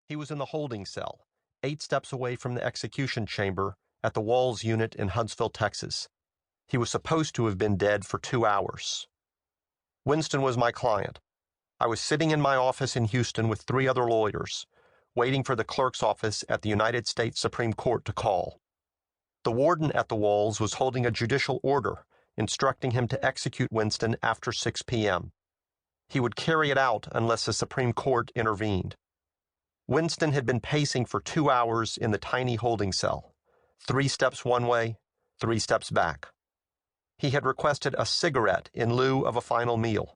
He was in the holding cell, 8 steps away from the execution chamber at the Walls unit in Huntsville, Texas. He was supposed to have been dead for 2 hours. Winston was my client. I was sitting in my office in Houston with 3 other lawyers, waiting for the clerk's office at the United States Supreme Court to call. The warden at the Walls was holding a judicial order instructing him to execute Winston after 6 p.m. He would carry it out unless the Supreme Court intervened. Winston had been pacing for 2 hours in the tiny holding cell, 3 steps one way, 3 steps back. He had requested a cigarette in lieu of a final meal.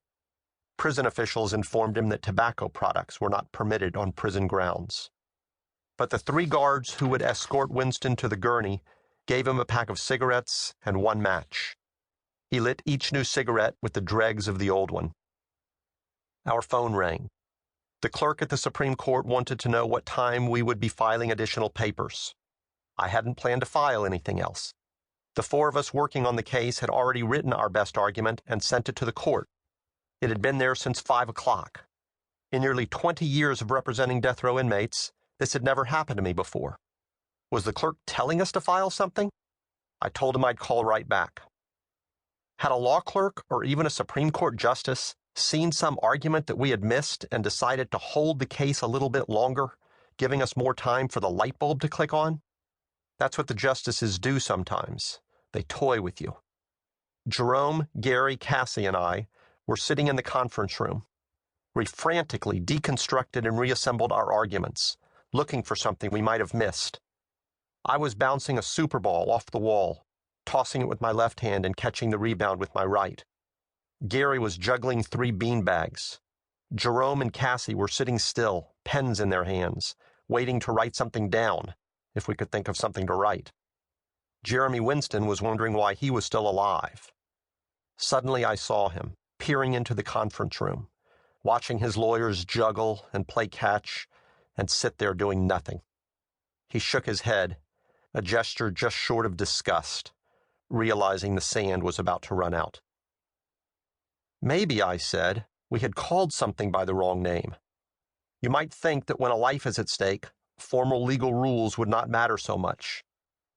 Prison officials informed him that tobacco products were not permitted on prison grounds. But the 3 guards who would escort Winston to the gurney gave him a pack of cigarettes and 1 match. He lit each new cigarette with the dregs of the old one. Our phone rang. The clerk at the Supreme Court wanted to know what time we would be filing additional papers. I hadn't planned to file anything else. The 4 of us working on the case had already written our best argument and sent it to the court. It had been there since 5 o'clock. In nearly 20 years of representing death row inmates, this had never happened to me before. Was the clerk telling us to file something? I told him I'd call right back. Had a law clerk or even a Supreme Court justice seen some argument that we had missed and decided to hold the case a little bit longer, giving us more time for the light bulb to click on? That's what the justices do sometimes. They toy with you. Jerome, Gary, Cassie, and I were sitting in the conference room. We frantically deconstructed and reassembled our arguments, looking for something we might have missed. I was bouncing a super ball off the wall, tossing it with my left hand and catching the rebound with my right. Gary was juggling 3 beanbags. Jerome and Cassie were sitting still, pens in their hands, waiting to write something down, if we could think of something to write. Jeremy Winston was wondering why he was still alive. Suddenly I saw him, peering into the conference room, watching his lawyers juggle and play catch and sit there doing nothing. He shook his head, a gesture just short of disgust, realizing the sand was about to run out. Maybe, I said, we had called something by the wrong name. You might think that when a life is at stake, formal legal rules would not matter so much,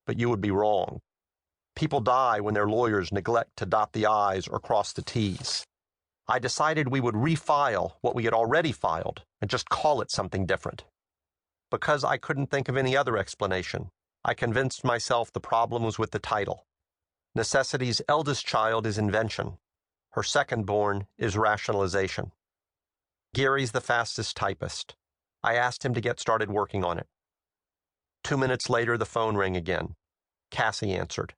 but you would be wrong. People die when their lawyers neglect to dot the I's or cross the T's. I decided we would refile what we had already filed and just call it something different. Because I couldn't think of any other explanation, I convinced myself the problem was with the title. Necessity's eldest child is invention. Her second-born is rationalization. Gary's the fastest typist. I asked him to get started working on it. 2 minutes later, the phone rang again. Cassie answered.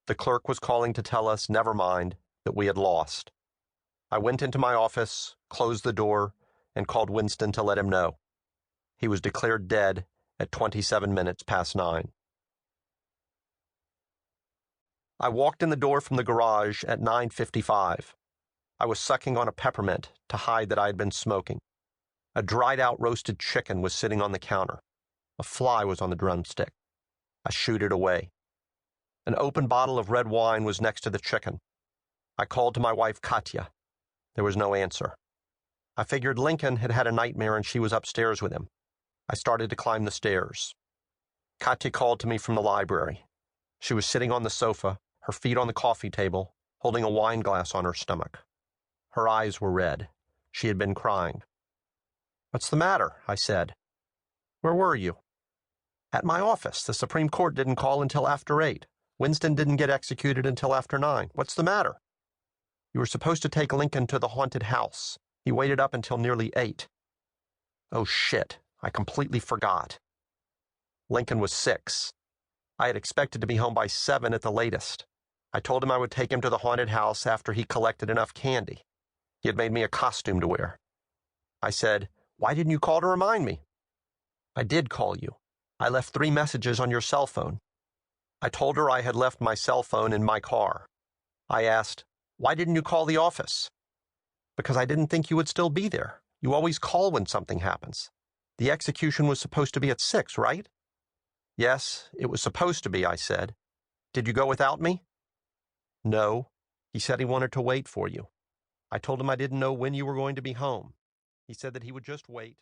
The clerk was calling to tell us, never mind, that we had lost. I went into my office, closed the door, and called Winston to let him know. He was declared dead at 27 minutes past 9. I walked in the door from the garage at 9:55. I was sucking on a peppermint to hide that I had been smoking. A dried-out roasted chicken was sitting on the counter. A fly was on the drumstick. I shooed it away. An open bottle of red wine was next to the chicken. I called to my wife, Katya. There was no answer. I figured Lincoln had had a nightmare and she was upstairs with him. I started to climb the stairs. Katya called to me from the library. She was sitting on the sofa, her feet on the coffee table, holding a wine glass on her stomach. Her eyes were red. She had been crying. "What's the matter?" I said. "Where were you?" "At my office. The Supreme Court didn't call until after 8. Winston didn't get executed until after 9. What's the matter?" "You were supposed to take Lincoln to the haunted house. He waited up until nearly 8. "Oh, shit. I completely forgot. Lincoln was 6. I had expected to be home by 7 at the latest. I told him I would take him to the haunted house after he collected enough candy. He had made me a costume to wear. I said, "Why didn't you call to remind me?" "I did call you. I left 3 messages on your cell phone." I told her I had left my cell phone in my car. I asked, "Why didn't you call the office?" "Because I didn't think you would still be there. You always call when something happens. The execution was supposed to be at 6, right?" "Yes, it was supposed to be," I said. "Did you go without me?" "No. He said he wanted to wait for you. I told him I didn't know when you were going to be home. He said that he would just wait."